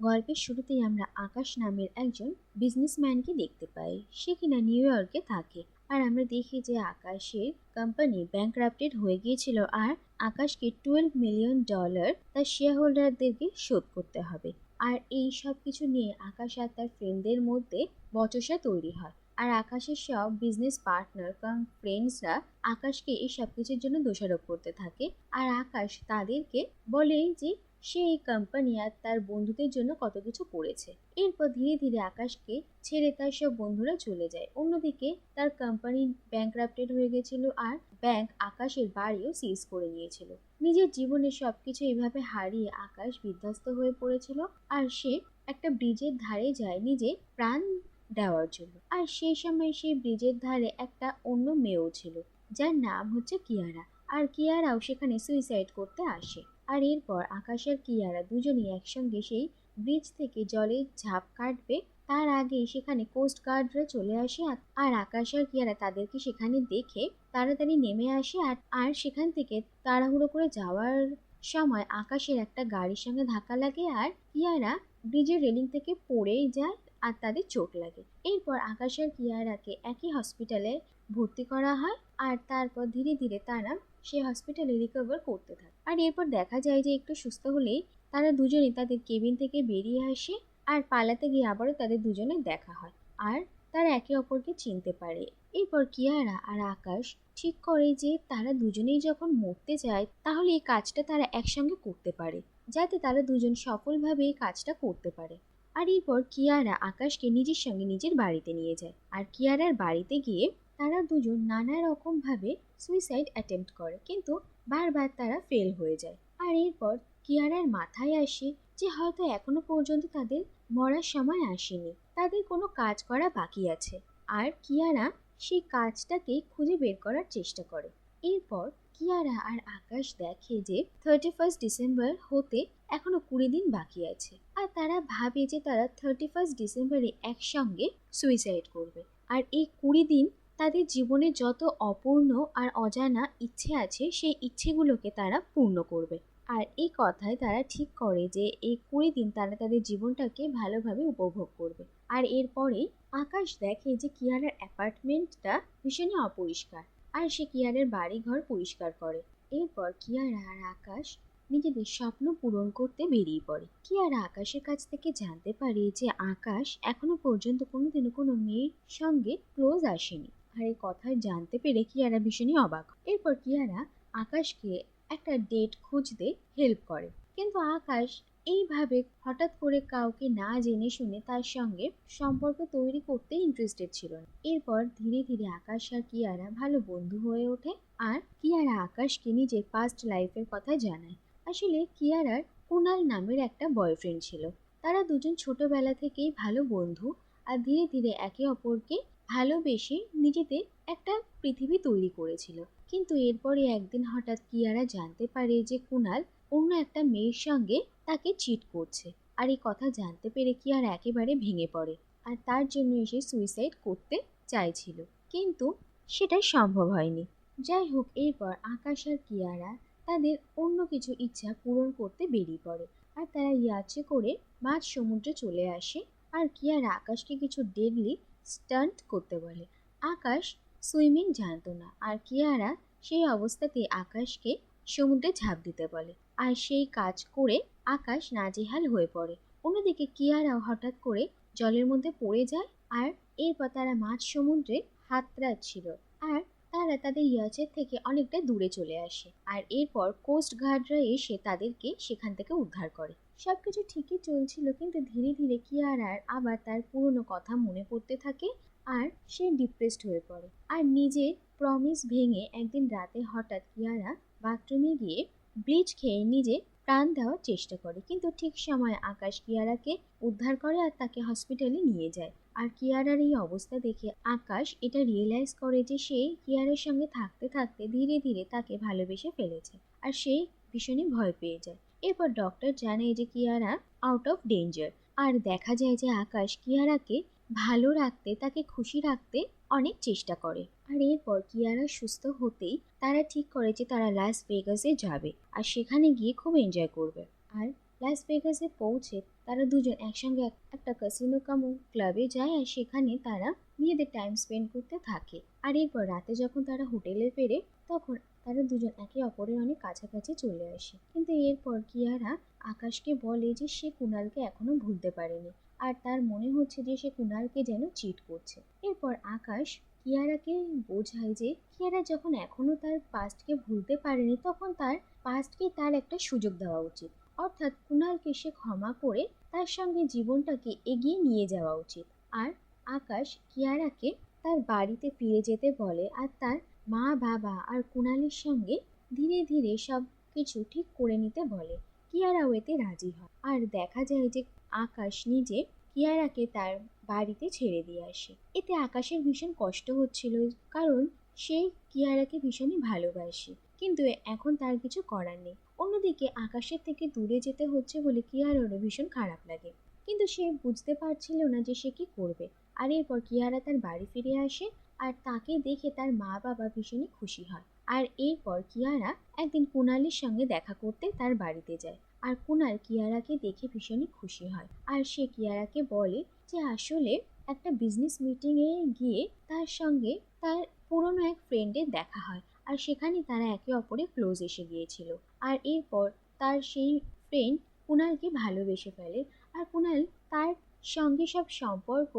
গল্পের শুরুতেই আমরা আকাশ নামের একজন বিজনেসম্যানকে দেখতে পাই। সে কিনা নিউ ইয়র্কে থাকে। আর আমরা দেখি যে আকাশের কোম্পানি ব্যাংকরাপ্টেড হয়ে গিয়েছিল, আর আকাশকে $12 মিলিয়ন তার শেয়ার হোল্ডারদেরকে শোধ করতে হবে। আর এই সব কিছু নিয়ে আকাশ আর তার ফ্রেন্ডদের মধ্যে বচসা তৈরি হয়। আর আকাশের সব বিজনেস পার্টনার কাম ফ্রেন্ডসরা আকাশকে এই সব কিছুর জন্য দোষারোপ করতে থাকে। আর আকাশ তাদেরকে বলে যে সে এই কোম্পানি আর তার বন্ধুদের জন্য কত কিছু করেছে। এরপর ধীরে ধীরে আকাশকে ছেড়ে তার সব বন্ধুরা চলে যায়। অন্যদিকে তার কোম্পানি ব্যাংকরাপ্টেড হয়ে গেছিল, আর ব্যাংক আকাশের বাড়িও সিজ করে নিয়েছিল। নিজের জীবনে সবকিছু এভাবে হারিয়ে আকাশ বিধ্বস্ত হয়ে পড়েছিল, আর সে একটা ব্রিজের ধারে যায় নিজে প্রাণ দেওয়ার জন্য। আর সেই সময় সেই ব্রিজের ধারে একটা অন্য মেয়েও ছিল, যার নাম হচ্ছে কিয়ারা। আর কিয়ারাও সেখানে সুইসাইড করতে আসে। আর এরপর আকাশ আর কিয়ারা দুজনেই একসঙ্গে সেই ব্রিজ থেকে জলে ঝাঁপ কাটবে, তার আগেই সেখানে কোস্ট গার্ডরা চলে আসে। আর আকাশ আর কিয়ারা তাদেরকে সেখানে দেখে তাড়াতাড়ি নেমে আসে। আর সেখান থেকে তাড়াহুড়ো করে যাওয়ার সময় আকাশের একটা গাড়ির সঙ্গে ধাক্কা লাগে, আর কিয়ারা ব্রিজের রেলিং থেকে পড়ে যায় আর তাদের চোট লাগে। এরপর আকাশ আর কিয়ারাকে একই হসপিটালে ভর্তি করা হয়, আর তারপর ধীরে ধীরে তারা সে হসপিটালে রিকভার করতে থাকে। আর এরপর দেখা যায় যে একটু সুস্থ হলেই তারা দুজনেই তাদের কেবিন থেকে বেরিয়ে আসে, আর পালাতে গিয়ে আবারও তাদের দুজনের দেখা হয়, আর তারা একে অপরকে চিনতে পারে। এরপর কিয়ারা আর আকাশ ঠিক করে যে তারা দুজনেই যখন মরতে যায় তাহলে এই কাজটা তারা একসঙ্গে করতে পারে, যাতে তারা দুজন সফলভাবে এই কাজটা করতে পারে। আর এরপর কিয়ারা আকাশকে নিজের সঙ্গে নিজের বাড়িতে নিয়ে যায়। আর কিয়ারার বাড়িতে গিয়ে তারা দুজন নানা রকম ভাবে সুইসাইড অ্যাটেম্প্ট করে, কিন্তু বারবার তারা ফেল হয়ে যায়। আর এরপর কিয়ারার মাথায় আসে যে হয়তো এখনো পর্যন্ত তাদের মরার সময় আসেনি, তাদের কোনো কাজ করা বাকি আছে। আর কিয়ারা সেই কাজটাকে খুঁজে বের করার চেষ্টা করে। এরপর কিয়ারা আর আকাশ দেখে যে 31 ডিসেম্বর হতে এখনো 20 দিন বাকি আছে, আর তারা ভাবে যে তারা 31 ডিসেম্বরে একসঙ্গে সুইসাইড করবে। আর এই 20 দিন তাদের জীবনে যত অপূর্ণ আর অজানা ইচ্ছে আছে সেই ইচ্ছেগুলোকে তারা পূর্ণ করবে। আর এই কথায় তারা ঠিক করে যে এই 20 দিন তারা তাদের জীবনটাকে ভালোভাবে উপভোগ করবে। আর এরপরেই আকাশ দেখে যে কিয়ারার অ্যাপার্টমেন্টটা ভীষণই অপরিষ্কার, আর সে কিয়ারের বাড়ি ঘর পরিষ্কার করে। এরপর কিয়ারা আর আকাশ নিজেদের স্বপ্ন পূরণ করতে বেরিয়ে পড়ে। কিয়ারা আকাশের কাছ থেকে জানতে পারে যে আকাশ এখনো পর্যন্ত কোনোদিনও কোনো মেয়ের সঙ্গে ক্লোজ আসেনি। আর এই কথা জানতে পেরে কিয়ারা ভীষণই অবাক। এরপর কিয়ারা আকাশকে একটা ডেট খুঁজতে হেল্প করে, কিন্তু আকাশ এইভাবে হঠাৎ করে কাউকে না জেনে শুনে তার সঙ্গে সম্পর্ক তৈরি করতে ইন্টারেস্টেড ছিল না। এরপর ধীরে ধীরে আকাশ আর কিয়ারা ভালো বন্ধু হয়ে ওঠে, আর কিয়ারা আকাশকে নিজের পাস্ট লাইফের কথা জানায়। আসলে কিয়ারার কুনাল নামের একটা বয়ফ্রেন্ড ছিল। তারা দুজন ছোটবেলা থেকেই ভালো বন্ধু, আর ধীরে ধীরে একে অপরকে ভালোবেসে নিজেদের একটা পৃথিবী তৈরি করেছিল। কিন্তু এরপরে একদিন হঠাৎ কিয়ারা জানতে পারে যে কুনাল অন্য একটা মেয়ের সঙ্গে তাকে চিট করছে। আর এই কথা জানতে পেরে কিয়ারা একেবারে ভেঙে পড়ে, আর তার জন্য এসে সুইসাইড করতে চাইছিল, কিন্তু সেটা সম্ভব হয়নি। যাই হোক, এরপর আকাশ আর কিয়ারা তাদের অন্য কিছু ইচ্ছা পূরণ করতে বেরিয়ে পড়ে, আর তারা ইয়াচে করে মাঝ সমুদ্রে চলে আসে। আর কিয়ারা আকাশকে কিছু ডেডলি স্টান্ট করতে বলে। আকাশ সুইমিং জানতো না, আর কিয়ারা সেই অবস্থাতে আকাশকে সমুদ্রে ঝাঁপ দিতে বলে, আর সেই কাজ করে আকাশ নাজেহাল হয়ে পড়ে। অন্যদিকে কিয়ারাও হঠাৎ করে জলের মধ্যে পড়ে যায়, আর এরপর তারা মাঝ সমুদ্রে হাতড়াচ্ছিল, আর তারা তাদের ইয়াচের থেকে অনেকটা দূরে চলে আসে। আর এরপর কোস্ট গার্ডরা এসে তাদেরকে সেখান থেকে উদ্ধার করে। সবকিছু ঠিকই চলছিল, কিন্তু ধীরে ধীরে কিয়ারার আবার তার পুরনো কথা মনে পড়তে থাকে, আর সে ডিপ্রেসড হয়ে পড়ে। আর নিজের প্রমিস ভেঙে একদিন রাতে হঠাৎ কিয়ারা বাথরুমে গিয়ে ব্লিচ খেয়ে নিজে প্রাণ দেওয়ার চেষ্টা করে, কিন্তু ঠিক সময় আকাশ কিয়ারাকে উদ্ধার করে আর তাকে হসপিটালে নিয়ে যায়। আর কিয়ারার এই অবস্থা দেখে আকাশ এটা রিয়েলাইজ করে যে সে কিয়ারের সঙ্গে থাকতে থাকতে ধীরে ধীরে তাকে ভালোবেসে ফেলেছে, আর সে ভীষণই ভয় পেয়ে যায়। এরপর ডক্টর জানায় যে কিয়ারা আউট অফ ডেঞ্জার। আর দেখা যায় যে আকাশ কিয়ারাকে ভালো রাখতে, তাকে খুশি রাখতে অনেক চেষ্টা করে। আর এরপর কিয়ারা সুস্থ হতেই তারা ঠিক করে যে তারা লাস ভেগাসে যাবে, আর সেখানে গিয়ে খুব এনজয় করবে। আর লাস ভেগাসে পৌঁছে তারা দুজন একসঙ্গে একটা ক্যাসিনো কাম ক্লাবে যায় আর সেখানে তারা নিজেদের টাইম স্পেন্ড করতে থাকে। আর এরপর রাতে যখন তারা হোটেলে ফেরে তখন তারা দুজন একে অপরের অনেক কাছাকাছি চলে আসে। কিন্তু এরপর কিয়ারা আকাশকে বলে যে সে কুণালকে এখনো ভুলতে পারেনি আর তার মনে হচ্ছে যে সে কুণালকে যেন চিট করছে। এরপর আকাশ কিয়ারাকে বোঝায় যে কিয়ারা যখন এখনো তার পাস্টকে ভুলতে পারেনি তখন তার পাস্টকে তার একটা সুযোগ দেওয়া উচিত, অর্থাৎ কুণালকে সে ক্ষমা করে তার সঙ্গে জীবনটাকে এগিয়ে নিয়ে যাওয়া উচিত। আর আকাশ কিয়ারাকে তার বাড়িতে ফিরে যেতে বলে আর তার মা বাবা আর কুণালের সঙ্গে ধীরে ধীরে সব কিছু ঠিক করে নিতে বলে। কিয়ারাও এতে রাজি হয় আর দেখা যায় যে আকাশ নিজে কিয়ারাকে তার বাড়িতে ছেড়ে দিয়ে আসে। এতে আকাশের ভীষণ কষ্ট হচ্ছিল, কারণ সে কিয়ারাকে ভীষণই ভালোবাসে, কিন্তু এখন তার কিছু করার নেই। অন্যদিকে আকাশের থেকে দূরে যেতে হচ্ছে বলে কিয়ারারও ভীষণ খারাপ লাগে, কিন্তু সে বুঝতে পারছিল না যে সে কি করবে। আর এরপর কিয়ারা তার বাড়ি ফিরে আসে আর তাকে দেখে তার মা বাবা ভীষণই খুশি হয়। আর এরপর কিয়ারা একদিন কুণালের সঙ্গে দেখা করতে তার বাড়িতে যায় আর কুণাল কিয়ারাকে দেখে ভীষণই খুশি হয় আর সে কিয়ারাকে বলে যে আসলে একটা বিজনেস মিটিংয়ে গিয়ে তার সঙ্গে তার পুরনো এক ফ্রেন্ডের দেখা হয় আর সেখানে তারা একে অপরে ক্লোজ এসে গিয়েছিল। আর এরপর তার সেই ফ্রেন্ড কুণালকে ভালোবেসে ফেলে আর কুণাল তার সঙ্গে সব সম্পর্ক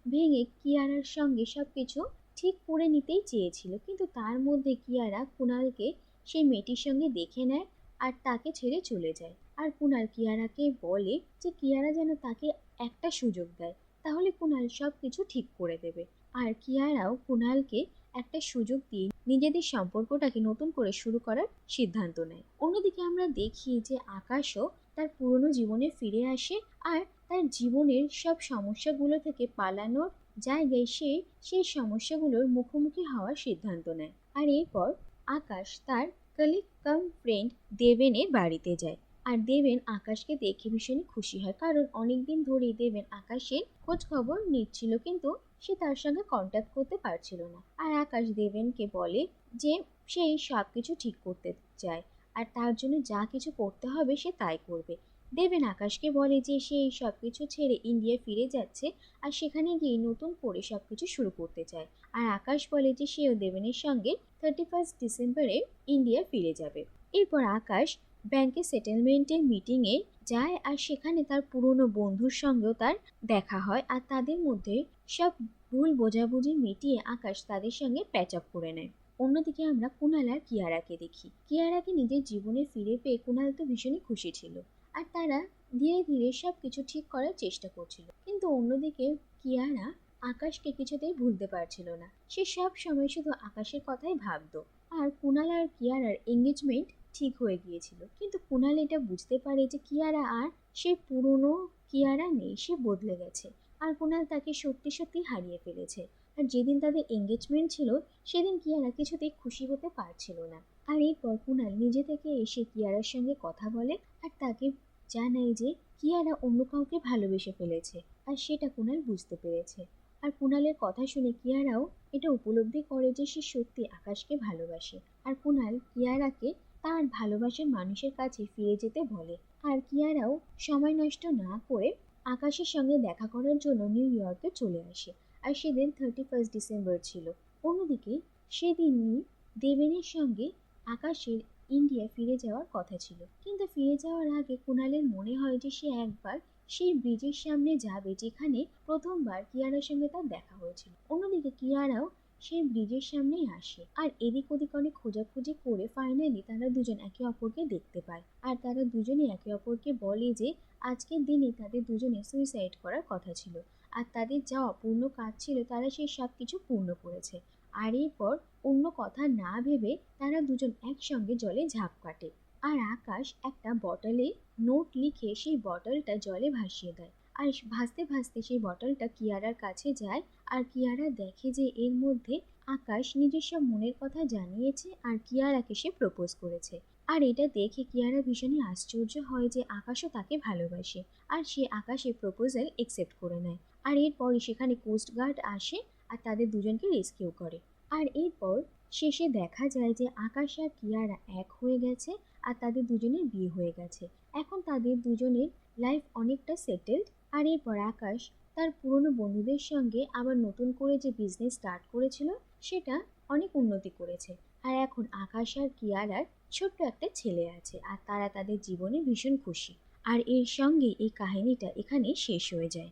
ভেঙে কিয়ারার সঙ্গে সব কিছু ঠিক করে নিতেই চেয়েছিল, কিন্তু তার মধ্যে কিয়ারা কুণালকে সেই মেয়েটির সঙ্গে দেখে নেয় আর তাকে ছেড়ে চলে যায়। আর কুণাল কিয়ারাকে বলে যে কিয়ারা যেন তাকে একটা সুযোগ দেয়, তাহলে কুণাল সব কিছু ঠিক করে দেবে। আর কিয়ারাও কুণালকে একটা সুযোগ দিয়ে নিজেদের সম্পর্কটাকে নতুন করে শুরু করার সিদ্ধান্ত নেয়। অন্যদিকে আমরা দেখি যে আকাশও তার পুরনো জীবনে ফিরে আসে আর তার জীবনের সব সমস্যাগুলো থেকে পালানোর জায়গায় সে সেই সমস্যাগুলোর মুখোমুখি হওয়ার সিদ্ধান্ত নেয়। আর এরপর আকাশ তার কলিগ কাম ফ্রেন্ড দেবেনের বাড়িতে যায় আর দেবেন আকাশকে দেখে ভীষণই খুশি হয়, কারণ অনেকদিন ধরেই দেবেন আকাশের খোঁজ খবর নিচ্ছিল, কিন্তু সে তার সঙ্গে কন্ট্যাক্ট করতে পারছিল না। আর আকাশ দেবেনকে বলে যে সে সব কিছু ঠিক করতে চায় আর তার জন্য যা কিছু করতে হবে সে তাই করবে। দেবেন আকাশকে বলে যে সে এই সব কিছু ছেড়ে ইন্ডিয়া ফিরে যাচ্ছে আর সেখানে গিয়ে নতুন করে সব কিছু শুরু করতে চায়। আর আকাশ বলে যে সেও দেবেনের সঙ্গে 31 ডিসেম্বরে ইন্ডিয়া ফিরে যাবে। এরপর আকাশ ব্যাংকে সেটেলমেন্টের মিটিংয়ে যায় আর সেখানে তার পুরনো বন্ধুর সঙ্গেও তার দেখা হয় আর তাদের মধ্যে সব ভুল বোঝাবুঝি মিটিয়ে আকাশ তাদের সঙ্গে প্যাচ আপ করে নেয়। অন্যদিকে আমরা কুণাল আর কিয়ারাকে দেখি। কিয়ারাকে নিজের জীবনে ফিরে পেয়ে কুণাল তো ভীষণই খুশি ছিল আর তারা ধীরে ধীরে সব কিছু ঠিক করার চেষ্টা করছিল, কিন্তু অন্যদিকে কিয়ারা আকাশকে কিছুতেই ভুলতে পারছিল না। সে সব সময় শুধু আকাশের কথাই ভাবতো। আর কুণাল আর কিয়ারার এঙ্গেজমেন্ট ঠিক হয়ে গিয়েছিল, কিন্তু কুণাল এটা বুঝতে পারে যে কিয়ারা আর সে পুরনো কিয়ারা নেই, সে বদলে গেছে আর কুণাল তাকে সত্যি সত্যি হারিয়ে ফেলেছে। আর যেদিন তাদের এঙ্গেজমেন্ট ছিল সেদিন কিয়ারা কিছুতেই খুশি হতে পারছিল না। আর এরপর কুণাল নিজে থেকে এসে কিয়ারার সঙ্গে কথা বলে আর তাকে জানায় যে কিয়ারা অন্য কাউকে ভালোবেসে ফেলেছে আর সেটা কুণাল বুঝতে পেরেছে। আর কুণালের কথা শুনে কিয়ারাও এটা উপলব্ধি করে যে সে সত্যি আকাশকে ভালোবাসে। আর কুণাল কিয়ারাকে তার ভালোবাসার মানুষের কাছে ফিরে যেতে বলে আর কিয়ারাও সময় নষ্ট না করে আকাশের সঙ্গে দেখা করার জন্য নিউ ইয়র্কে চলে আসে। আর সেদিন 31 ডিসেম্বর ছিল। অন্যদিকে সেদিনই দেবেনের সঙ্গে আকাশের ইন্ডিয়া ফিরে যাওয়ার কথা ছিল, কিন্তু ফিরে যাওয়ার আগে কুণালের মনে হয় যে সে একবার সেই ব্রিজের সামনে যাবে যেখানে প্রথমবার কিয়ারার সঙ্গে তার দেখা হয়েছিল। অন্যদিকে কিয়ারাও সেই ব্রিজের সামনেই আসে আর এদিক ওদিক অনেক খোঁজাখুঁজি করে ফাইনালি তারা দুজন একে অপরকে দেখতে পায় আর তারা দুজনে একে অপরকে বলে যে আজকের দিনে তাদের দুজনে সুইসাইড করার কথা ছিল আর তাদের যা অপূর্ণ কাজ ছিল তারা সেই সব কিছু পূর্ণ করেছে। আর এরপর অন্য কথা না ভেবে তারা দুজন একসঙ্গে জলে ঝাঁপ কাটে আর আকাশ একটা বটলে নোট লিখে সেই বটলটা জলে ভাসিয়ে দেয় আর ভাসতে ভাসতে সেই বটলটা কিয়ারার কাছে যায় আর কিয়ারা দেখে যে এর মধ্যে আকাশ নিজের সব মনের কথা জানিয়েছে আর কিয়ারাকে সে প্রপোজ করেছে। আর এটা দেখে কিয়ারা ভীষণই আশ্চর্য হয় যে আকাশও তাকে ভালোবাসে আর সে আকাশের প্রপোজাল একসেপ্ট করে নেয়। আর এরপরই সেখানে কোস্ট গার্ড আসে আর তাদের দুজনকে রেস্কিউ করে। আর এরপর শেষে দেখা যায় যে আকাশ আর কিয়ারা এক হয়ে গেছে আর তাদের দুজনের বিয়ে হয়ে গেছে। এখন তাদের দুজনের লাইফ অনেকটা সেটেলড। আর এরপর আকাশ তার পুরনো বন্ধুদের সঙ্গে আবার নতুন করে যে বিজনেস স্টার্ট করেছিল সেটা অনেক উন্নতি করেছে। আর এখন আকাশ আর কিয়ারার ছোট্ট একটা ছেলে আছে, আর তারা তাদের জীবনে ভীষণ খুশি। আর এর সঙ্গে এই কাহিনীটা এখানে শেষ হয়ে যায়।